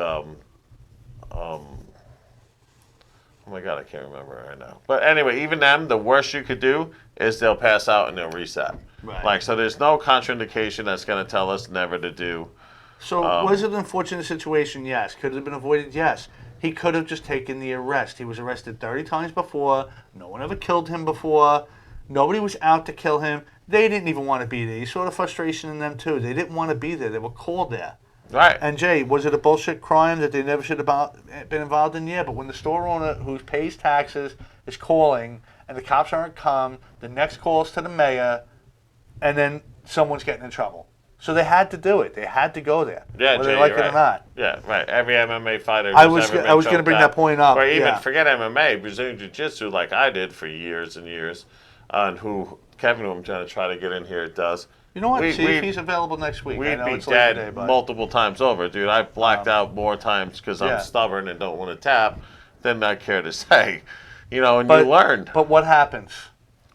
my God, I can't remember right now. But anyway, even them, the worst you could do is they'll pass out and they'll reset. Right. Like, so there's no contraindication that's going to tell us never to do. So was it an unfortunate situation? Yes. Could it have been avoided? Yes. He could have just taken the arrest. He was arrested 30 times before. No one ever killed him before. Nobody was out to kill him. They didn't even want to be there. You saw the frustration in them, too. They didn't want to be there. They were called there. Right. And, Jay, was it a bullshit crime that they never should have been involved in? Yeah, but when the store owner who pays taxes is calling and the cops aren't come, the next call is to the mayor, and then someone's getting in trouble. So they had to do it. They had to go there, Yeah, whether Jay, they like you're it right. or not. Yeah, right. Every MMA fighter. I was going to bring that point up. Or even yeah. forget MMA, Brazilian Jiu-Jitsu, like I did for years and years, and who Kevin, who I'm trying to get in here, does. You know what? See if he's available next week. We'd I know be it's dead late today, but multiple times over, dude. I've blacked out more times because I'm stubborn and don't want to tap than I care to say. You know, and you learned. But what happens?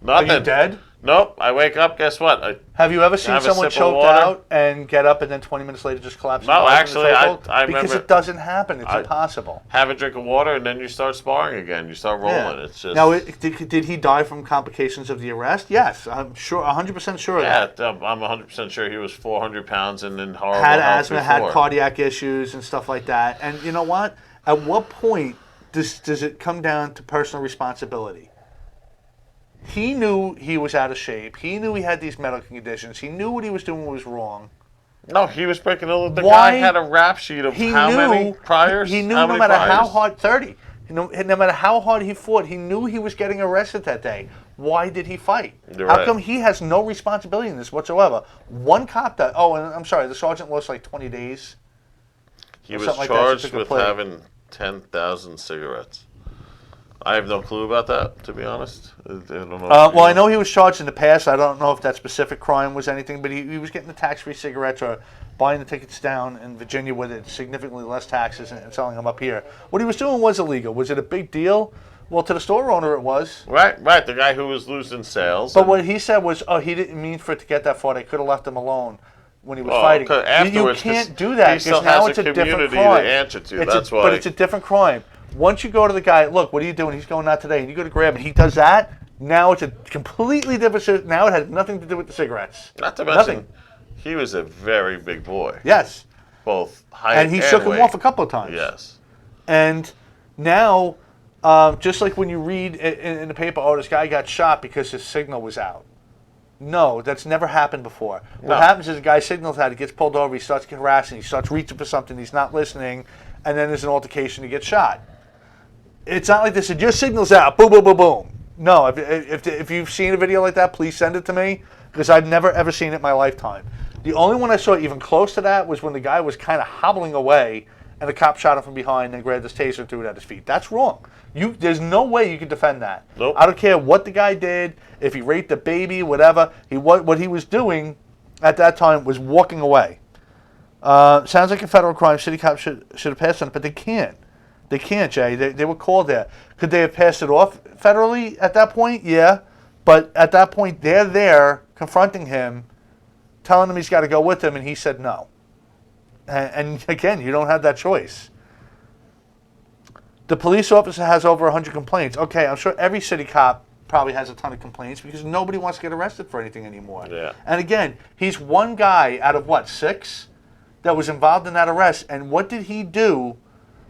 Nothing. Are you dead? Nope. I wake up, guess what? Have you ever seen someone choked out and get up and then 20 minutes later just collapse? No, actually, I remember. Because it doesn't happen. It's impossible. Have a drink of water and then you start sparring again. You start rolling. It's just. Now, did he die from complications of the arrest? Yes, I'm sure, 100% sure of that. Yeah, I'm 100% sure he was 400 pounds and in horrible had health asthma, before. had cardiac issues and stuff like that. And you know what? At what point does it come down to personal responsibility? He knew he was out of shape. He knew he had these medical conditions. He knew what he was doing was wrong. No, he was breaking the guy had a rap sheet of many priors. He knew no matter how hard, 30. No matter how hard he fought, he knew he was getting arrested that day. Why did he fight? How come he has no responsibility in this whatsoever? One cop that, and I'm sorry, the sergeant lost like 20 days. He was charged with having 10,000 cigarettes. I have no clue about that, to be honest. I don't know. Well, I know he was charged in the past. I don't know if that specific crime was anything, but he was getting the tax-free cigarettes or buying the tickets down in Virginia with it significantly less taxes and selling them up here. What he was doing was illegal. Was it a big deal? Well, to the store owner, it was. Right. The guy who was losing sales. But what he said was, he didn't mean for it to get that far. They could have left him alone when he was fighting. You can't do that because now it's a different crime. To answer to. That's why. But it's a different crime. Once you go to the guy, look, what are you doing? He's going out today, and you go to grab him. He does that. Now it's a completely different. Now it has nothing to do with the cigarettes. Not to mention, he was a very big boy. Yes. Both height and he shook him off a couple of times. Yes. And now, just like when you read in the paper, this guy got shot because his signal was out. No, that's never happened before. What happens is a guy signals out, he gets pulled over, he starts harassing, he starts reaching for something, he's not listening, and then there's an altercation, he gets shot. It's not like they said, your signal's out, boom, boom, boom, boom. No, if you've seen a video like that, please send it to me, because I've never, ever seen it in my lifetime. The only one I saw even close to that was when the guy was kind of hobbling away, and the cop shot him from behind and grabbed his taser and threw it at his feet. That's wrong. There's no way you can defend that. Nope. I don't care what the guy did, if he raped a baby, whatever. What he was doing at that time was walking away. Sounds like a federal crime. City cops should have passed on it, but they can't. They can't, Jay. They were called there. Could they have passed it off federally at that point? Yeah. But at that point, they're there confronting him, telling him he's got to go with them, and he said no. And again, you don't have that choice. The police officer has over 100 complaints. Okay, I'm sure every city cop probably has a ton of complaints because nobody wants to get arrested for anything anymore. Yeah. And again, he's one guy out of, 6 that was involved in that arrest. And what did he do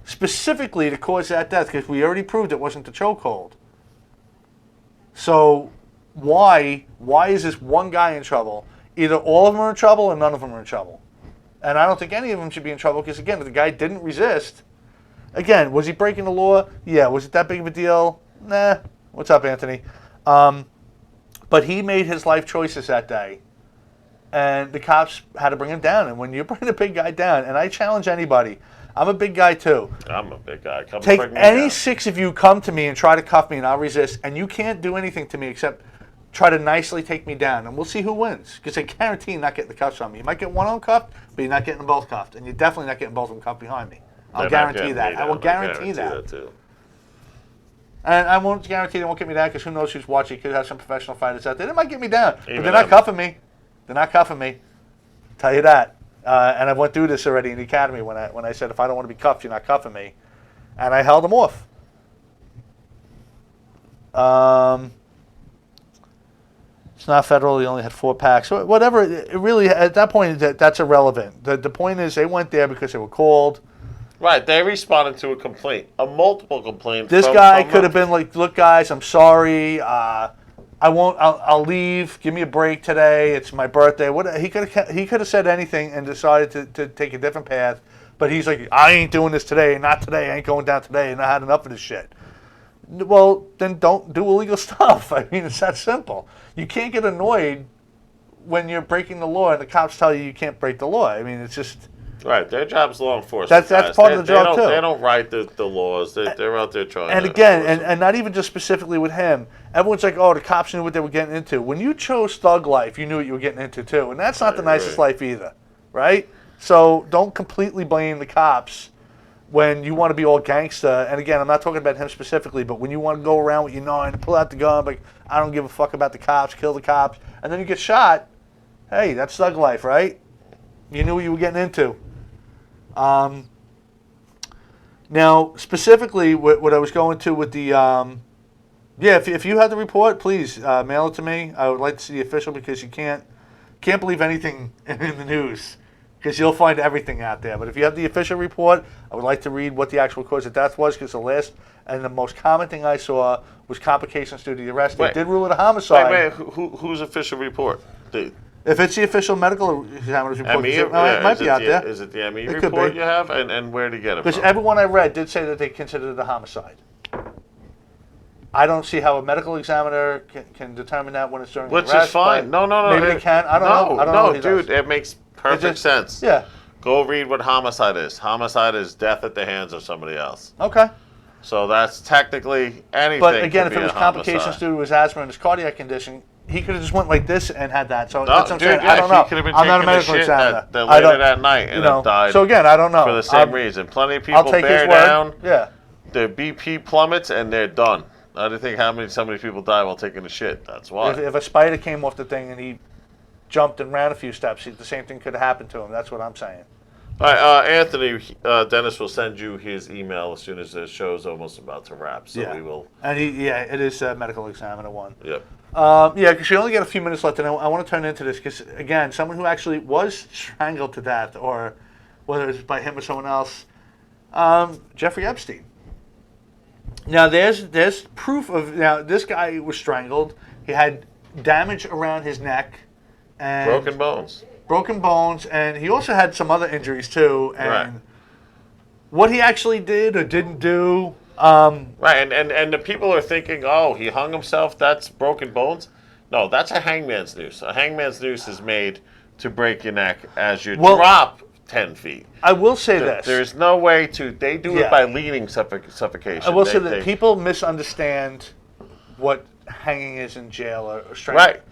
specifically to cause that death? Because we already proved it wasn't the chokehold. So why is this one guy in trouble? Either all of them are in trouble or none of them are in trouble. And I don't think any of them should be in trouble because, again, if the guy didn't resist, again, was he breaking the law? Yeah. Was it that big of a deal? Nah. What's up, Anthony? But he made his life choices that day, and the cops had to bring him down. And when you bring a big guy down, and I challenge anybody, I'm a big guy too. I'm a big guy. Take any 6 of you come to me and try to cuff me, and I'll resist. And you can't do anything to me except try to nicely take me down, and we'll see who wins. Because I guarantee you're not getting the cuffs on me. You might get one uncuffed, but you're not getting them both cuffed. And you're definitely not getting both of them cuffed behind me. I'll guarantee that. I will guarantee that. Too. And I won't guarantee they won't get me down because who knows who's watching. Could have some professional fighters out there. They might get me down, but they're not cuffing me. They're not cuffing me. Tell you that. And I went through this already in the academy when I said if I don't want to be cuffed, you're not cuffing me. And I held them off. It's not federal. He only had 4 packs. So whatever. It really, at that point, that's irrelevant. The point is they went there because they were called. Right. They responded to a multiple complaint. This guy could have been like, look, guys, I'm sorry. I won't. I'll leave. Give me a break today. It's my birthday. What he could have said anything and decided to take a different path. But he's like, I ain't doing this today. Not today. I ain't going down today. And I had enough of this shit. Well, then don't do illegal stuff. I mean, it's that simple. You can't get annoyed when you're breaking the law and the cops tell you can't break the law. I mean, it's just... Right, their job's law enforcement. That's part of the job, too. They don't write the laws. They're out there trying and to... again, and not even just specifically with him. Everyone's like, oh, the cops knew what they were getting into. When you chose thug life, you knew what you were getting into, too. And that's not the nicest life either, right? So don't completely blame the cops when you want to be all gangsta. And again, I'm not talking about him specifically, but when you want to go around with your 9 and pull out the gun, like, I don't give a fuck about the cops, kill the cops, and then you get shot, hey, that's thug life, right? You knew what you were getting into. Now, specifically, what I was going to with the, if you had the report, please mail it to me. I would like to see the official because you can't believe anything in the news because you'll find everything out there. But if you have the official report, I would like to read what the actual cause of death was because the last and the most common thing I saw was complications due to the arrest. They did rule it a homicide. Whose official report? If it's the official medical examiner's report, it might be out there. Is it the ME report you have? And where to get it from? Because everyone I read did say that they considered it a homicide. I don't see how a medical examiner can determine that when it's during the arrest. Which is fine. No. Maybe they can. I don't know. No, dude, it makes perfect sense. Yeah. Go read what homicide is. Homicide is death at the hands of somebody else. Okay. So that's technically anything. But again, if it was complications due to his asthma and his cardiac condition, he could have just went like this and had that. So that's what I'm saying. I don't know. I'm not a medical examiner. That later that night and have died. So again, I don't know. For the same reason. Plenty of people bear down. Yeah. Their BP plummets and they're done. I don't think so many people die while taking a shit. That's why. If a spider came off the thing and he jumped and ran a few steps, the same thing could have happened to him. That's what I'm saying. All right, Anthony, Dennis will send you his email as soon as the show's almost about to wrap. So we will. And it is medical examiner one. Yep. Because you only got a few minutes left, and I want to turn into this because again, someone who actually was strangled to death, or whether it's by him or someone else, Jeffrey Epstein. Now there's proof of this guy was strangled. He had damage around his neck and broken bones, and he also had some other injuries too. And what he actually did or didn't do. Right, and the people are thinking, oh, he hung himself. That's broken bones. No, that's a hangman's noose. A hangman's noose is made to break your neck as you drop 10 feet. I will say this. There's no way to... They do it by leading suffocation. I will say that people misunderstand what hanging is in jail or strangling. Right.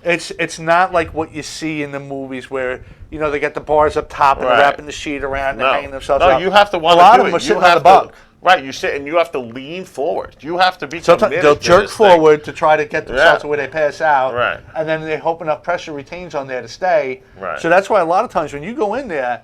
It's not like what you see in the movies where, they get the bars up top and they're wrapping the sheet around and they're hanging themselves up. No, you have to want to do it. A lot of them are sitting on the bunk. Right, you sit and you have to lean forward. You have to be committed. They'll jerk forward to try to get themselves to where they pass out. Right. And then they hope enough pressure retains on there to stay. Right. So that's why a lot of times when you go in there,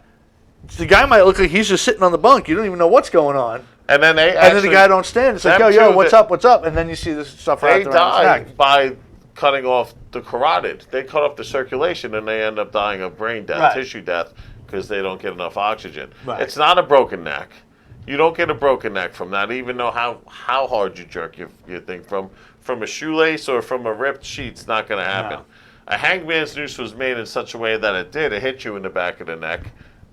the guy might look like he's just sitting on the bunk. You don't even know what's going on. And then the guy don't stand. It's like, yo, what's up? And then you see this stuff right around his neck. By cutting off the carotid. They cut off the circulation and they end up dying of brain death, tissue death, because they don't get enough oxygen. Right. It's not a broken neck. You don't get a broken neck from that, even though how hard you jerk you think from a shoelace or from a ripped sheet. It's not going to happen. No. A hangman's noose was made in such a way that it hit you in the back of the neck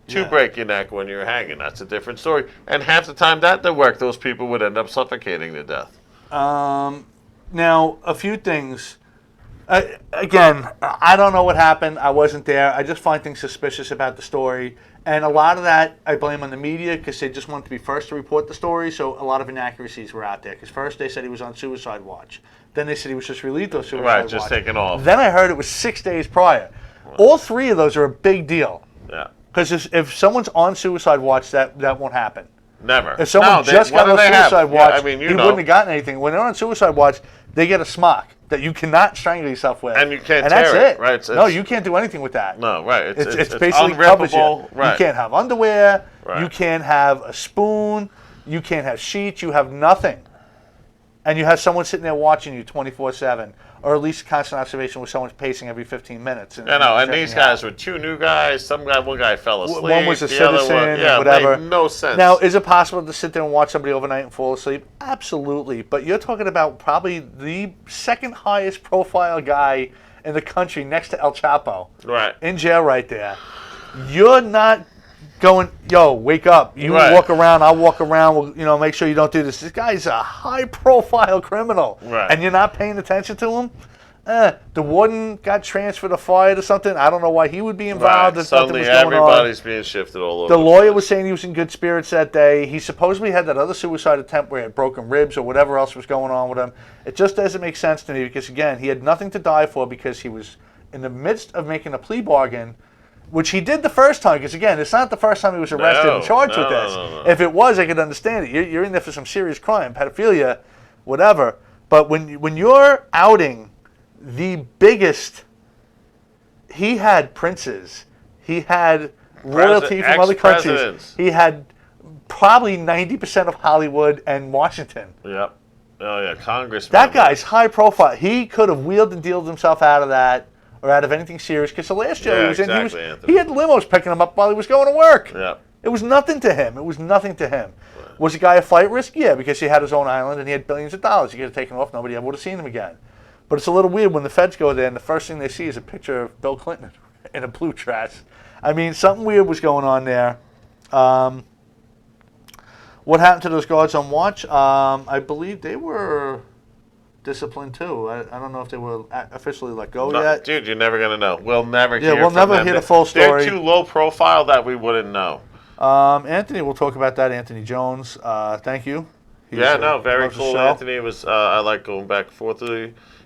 to break your neck when you're hanging. That's a different story. And half the time that didn't work, those people would end up suffocating to death. Now, a few things. Again, I don't know what happened. I wasn't there. I just find things suspicious about the story. And a lot of that I blame on the media because they just wanted to be first to report the story. So a lot of inaccuracies were out there. Because first they said he was on suicide watch. Then they said he was just relieved of suicide watch. Right, just taken off. Then I heard it was 6 days prior. All 3 of those are a big deal. Yeah. Because if someone's on suicide watch, that won't happen. Never. If someone just got on suicide watch, he wouldn't have gotten anything. When they're on suicide watch, they get a smock that you cannot strangle yourself with. And you can't and tear that's it. Right? No, you can't do anything with that. No, right. It's basically covers you. Right. You can't have underwear. Right. You can't have a spoon. You can't have sheets. You have nothing. and you have someone sitting there watching you 24/7, or at least constant observation where someone's pacing every 15 minutes. And these guys were two new guys. One guy fell asleep. One was a the other citizen, one, and whatever. Made no sense. Now, is it possible to sit there and watch somebody overnight and fall asleep? Absolutely. But you're talking about probably the second highest profile guy in the country next to El Chapo. Right. In jail right there. You're not going, yo, wake up. You walk around, I'll walk around. We'll, make sure you don't do this. This guy's a high-profile criminal. Right. And you're not paying attention to him? The warden got transferred or fired or something. I don't know why he would be involved. Right. If nothing Suddenly was going everybody's on. being shifted all over. The lawyer was saying he was in good spirits that day. He supposedly had that other suicide attempt where he had broken ribs or whatever else was going on with him. It just doesn't make sense to me because, again, he had nothing to die for because he was in the midst of making a plea bargain, which he did the first time. Because, again, it's not the first time he was arrested and charged with this. No. If it was, I could understand it. You're in there for some serious crime, pedophilia, whatever. But when you're outing the biggest, he had princes, he had royalty from other countries, he had probably 90% of Hollywood and Washington. Yep. Oh yeah, Congressman. That guy's high profile. He could have wheeled and dealed himself out of that or out of anything serious because the last show he was in, he had limos picking him up while he was going to work. Yep. It was nothing to him. Was the guy a flight risk? Yeah, because he had his own island and he had billions of dollars. He could have taken off. Nobody ever would have seen him again. But it's a little weird when the feds go there and the first thing they see is a picture of Bill Clinton in a blue dress. I mean, something weird was going on there. What happened to those guards on watch? I believe they were disciplined too. I don't know if they were officially let go yet. Dude, you're never going to know. We'll never hear we'll from never them. hear the full story. They're too low profile that we wouldn't know. Anthony, we'll talk about that. Anthony Jones, thank you. Very cool. Anthony was, I like going back and forth.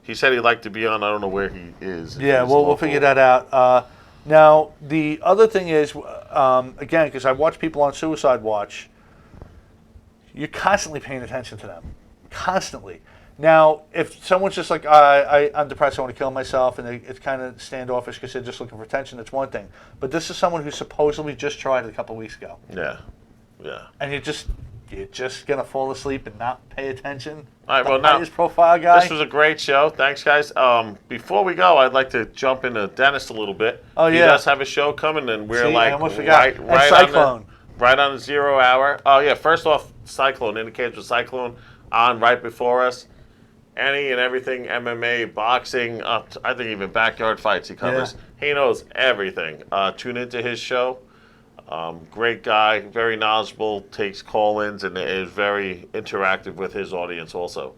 He said he'd like to be on. I don't know where he is. Yeah, we'll figure that out. Now, the other thing is, again, because I watch people on Suicide Watch, you're constantly paying attention to them. Constantly. Now, if someone's just like, I'm depressed, I want to kill myself, and it's kind of standoffish because they're just looking for attention, that's one thing. But this is someone who supposedly just tried it a couple of weeks ago. Yeah. And you're just going to fall asleep and not pay attention? All right, well, now, highest profile guy? This was a great show. Thanks, guys. Before we go, I'd like to jump into Dennis a little bit. Oh, yeah. He does have a show coming, and we're I almost forgot. Right on the 0 hour. Oh, yeah, first off, Cyclone, indicates with Cyclone on right before us. Any and everything MMA, boxing, I think even backyard fights he covers. Yeah. He knows everything. Tune into his show. Great guy, very knowledgeable, takes call-ins, and is very interactive with his audience also.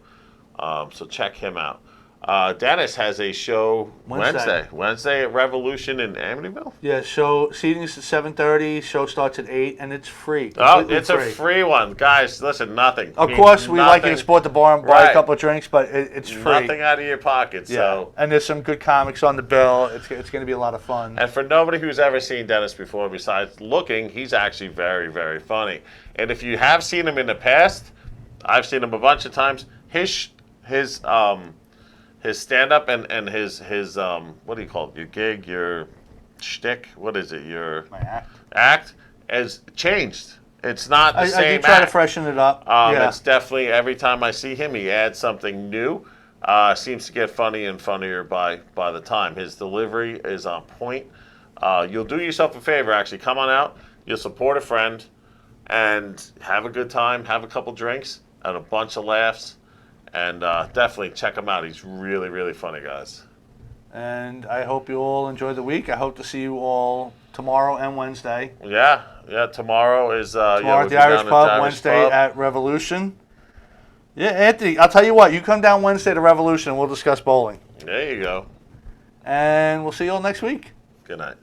So check him out. Dennis has a show Wednesday at Revolution in Amityville. Yeah, seating is at 7:30. Show starts at 8, and it's free. It's free. A free one, guys. Listen, nothing. Of course, we like you to support the bar and buy a couple of drinks, but it's free. Nothing out of your pocket. Yeah. So, and there's some good comics on the bill. It's going to be a lot of fun. And for nobody who's ever seen Dennis before, besides looking, he's actually very, very funny. And if you have seen him in the past, I've seen him a bunch of times. His stand-up and his what do you call it? Your gig, your shtick, what is it? My act has changed. It's not the same I do try to freshen it up. It's definitely, every time I see him, he adds something new. Seems to get funny and funnier by the time. His delivery is on point. You'll do yourself a favor, actually. Come on out. You'll support a friend and have a good time, have a couple drinks, and a bunch of laughs. And definitely check him out. He's really, really funny, guys. And I hope you all enjoy the week. I hope to see you all tomorrow and Wednesday. Yeah. Tomorrow is tomorrow at the Irish Pub, Wednesday at Revolution. Yeah, Anthony, I'll tell you what. You come down Wednesday to Revolution, and we'll discuss bowling. There you go. And we'll see you all next week. Good night.